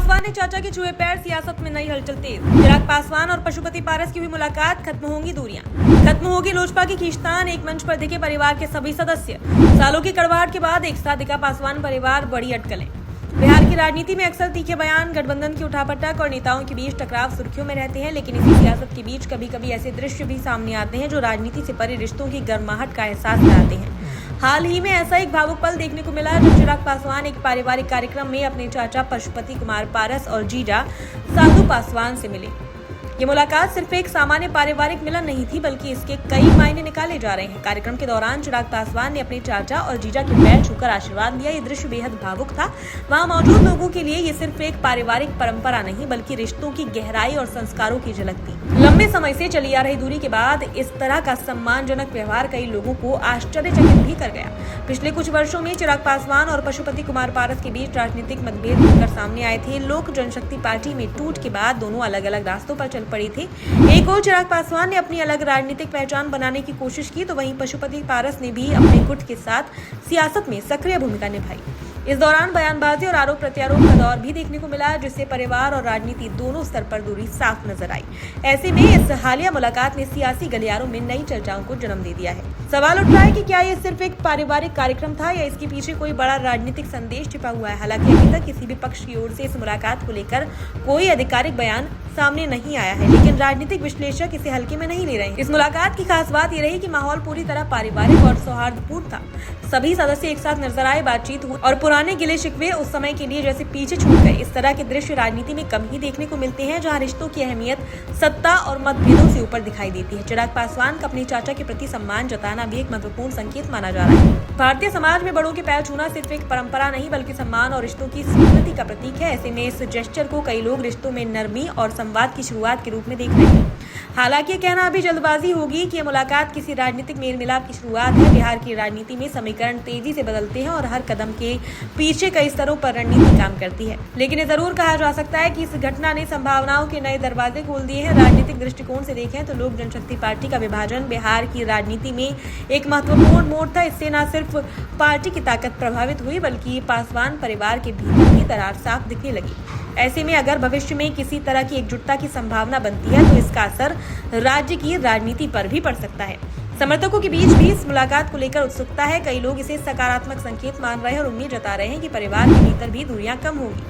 पासवान ने चाचा के छुए पैर, सियासत में नई हलचल तेज। चिराग पासवान और पशुपति पारस की हुई मुलाकात, खत्म होंगी दूरियां, खत्म होगी लोजपा की खींचतान, एक मंच पर दिखे परिवार के सभी सदस्य। सालों की कड़वाहट के बाद एक साथ दिखा पासवान परिवार, बड़ी अटकलें। बिहार की राजनीति में अक्सर तीखे बयान, गठबंधन की उठापटक और नेताओं के बीच टकराव सुर्खियों में रहते हैं, लेकिन इसी सियासत के बीच कभी कभी ऐसे दृश्य भी सामने आते हैं जो राजनीति से परे रिश्तों की गर्माहट का एहसास कराते हैं। हाल ही में ऐसा एक भावुक पल देखने को मिला जब चिराग पासवान एक पारिवारिक कार्यक्रम में अपने चाचा पशुपति कुमार पारस और जीजा साधु पासवान से मिले। ये मुलाकात सिर्फ एक सामान्य पारिवारिक मिलन नहीं थी, बल्कि इसके कई मायने निकाले जा रहे हैं। कार्यक्रम के दौरान चिराग पासवान ने अपने चाचा और जीजा के पैर छूकर आशीर्वाद लिया। ये दृश्य बेहद भावुक था। वहां मौजूद लोगों के लिए ये सिर्फ एक पारिवारिक परंपरा नहीं, बल्कि रिश्तों की गहराई और संस्कारों की झलक थी। लंबे समय से चली आ रही दूरी के बाद इस तरह का सम्मानजनक व्यवहार कई लोगों को आश्चर्यचकित भी कर गया। पिछले कुछ वर्षों में चिराग पासवान और पशुपति कुमार पारस के बीच राजनीतिक मतभेद खुलकर सामने आए थे। लोक जनशक्ति पार्टी में टूट के बाद दोनों अलग अलग रास्तों पर चल पड़ी थी। एक ओर चिराग पासवान ने अपनी अलग राजनीतिक पहचान बनाने की कोशिश की, तो वहीं पशुपति पारस ने भी अपने गुट के साथ सियासत में सक्रिय भूमिका निभाई। इस दौरान बयानबाजी और आरोप प्रत्यारोप का दौर भी देखने को मिला, जिससे परिवार और राजनीति दोनों स्तर पर दूरी साफ नजर आई। ऐसे में इस हालिया मुलाकात ने सियासी गलियारों में नई चर्चाओं को जन्म दे दिया है। सवाल उठ रहा है कि क्या ये सिर्फ एक पारिवारिक कार्यक्रम था या इसके पीछे कोई बड़ा राजनीतिक संदेश छिपा हुआ है। हालांकि अभी तक किसी भी पक्ष की ओर से इस मुलाकात को लेकर कोई आधिकारिक बयान सामने नहीं आया है, लेकिन राजनीतिक विश्लेषक इसे हल्के में नहीं ले रहे हैं। इस मुलाकात की खास बात ये रही कि माहौल पूरी तरह पारिवारिक और सौहार्दपूर्ण था। सभी सदस्य एक साथ नजर आए, बातचीत हुई और पुराने गिले शिकवे उस समय के लिए जैसे पीछे छूट गए। इस तरह के दृश्य राजनीति में कम ही देखने को मिलते हैं, जहां रिश्तों की अहमियत सत्ता और मतभेदों से ऊपर दिखाई देती है। चिराग पासवान का अपने चाचा के प्रति सम्मान जताना भी एक महत्वपूर्ण संकेत माना जा रहा है। भारतीय समाज में बड़ों के पैर छूना सिर्फ एक परंपरा नहीं, बल्कि सम्मान और रिश्तों की स्वीकृति का प्रतीक है। ऐसे में इस जेस्चर को कई लोग रिश्तों में नरमी और संवाद की शुरुआत के रूप में देख रहे हैं। हालांकि कहना अभी जल्दबाजी होगी कि यह मुलाकात किसी राजनीतिक मेल मिलाप की शुरुआत है। बिहार की राजनीति में समीकरण तेजी से बदलते हैं और हर कदम के पीछे कई स्तरों पर रणनीति काम करती है। लेकिन ये जरूर कहा जा सकता है कि इस घटना ने संभावनाओं के नए दरवाजे खोल दिए हैं। राजनीतिक दृष्टिकोण से देखें तो लोक जनशक्ति पार्टी का विभाजन बिहार की राजनीति में एक महत्वपूर्ण मोड़ था। इससे न सिर्फ पार्टी की ताकत प्रभावित हुई, बल्कि पासवान परिवार के भीतर की दरार साफ दिखने लगी। ऐसे में अगर भविष्य में किसी तरह की एकजुटता की संभावना बनती है, तो इसका असर राज्य की राजनीति पर भी पड़ सकता है। समर्थकों के बीच भी इस मुलाकात को लेकर उत्सुकता है। कई लोग इसे सकारात्मक संकेत मान रहे हैं और उम्मीद जता रहे हैं कि परिवार के भीतर भी दूरियां कम होगी।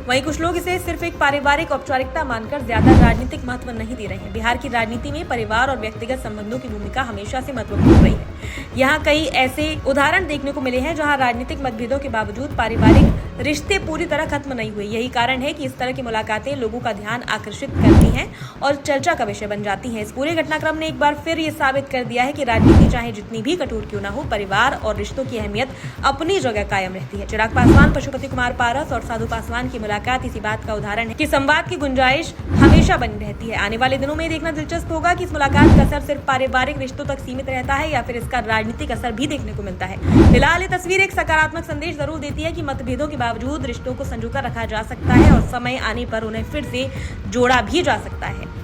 वहीं कुछ लोग इसे सिर्फ एक पारिवारिक औपचारिकता मानकर ज्यादा राजनीतिक महत्व नहीं दे रहे हैं। बिहार की राजनीति में परिवार और व्यक्तिगत संबंधों की भूमिका हमेशा से महत्वपूर्ण रही है। यहाँ कई ऐसे उदाहरण देखने को मिले हैं जहाँ राजनीतिक मतभेदों के बावजूद पारिवारिक रिश्ते पूरी तरह खत्म नहीं हुए। यही कारण है कि इस तरह की मुलाकातें लोगों का ध्यान आकर्षित करती हैं और चर्चा का विषय बन जाती हैं। इस पूरे घटनाक्रम ने एक बार फिर ये साबित कर दिया है कि राजनीति चाहे जितनी भी कठोर क्यों न हो, परिवार और रिश्तों की अहमियत अपनी जगह कायम रहती है। चिराग पासवान, पशुपति कुमार पारस और साधु पासवान की मुलाकात इसी बात का उदाहरण है कि संवाद की गुंजाइश हमेशा बनी रहती है। आने वाले दिनों में देखना दिलचस्प होगा कि इस मुलाकात का असर सिर्फ पारिवारिक रिश्तों तक सीमित रहता है या फिर इसका राजनीतिक असर भी देखने को मिलता है। फिलहाल ये तस्वीर एक सकारात्मक संदेश जरूर देती है कि मतभेदों के बावजूद रिश्तों को संजोकर रखा जा सकता है और समय आने पर उन्हें फिर से जोड़ा भी जा सकता है।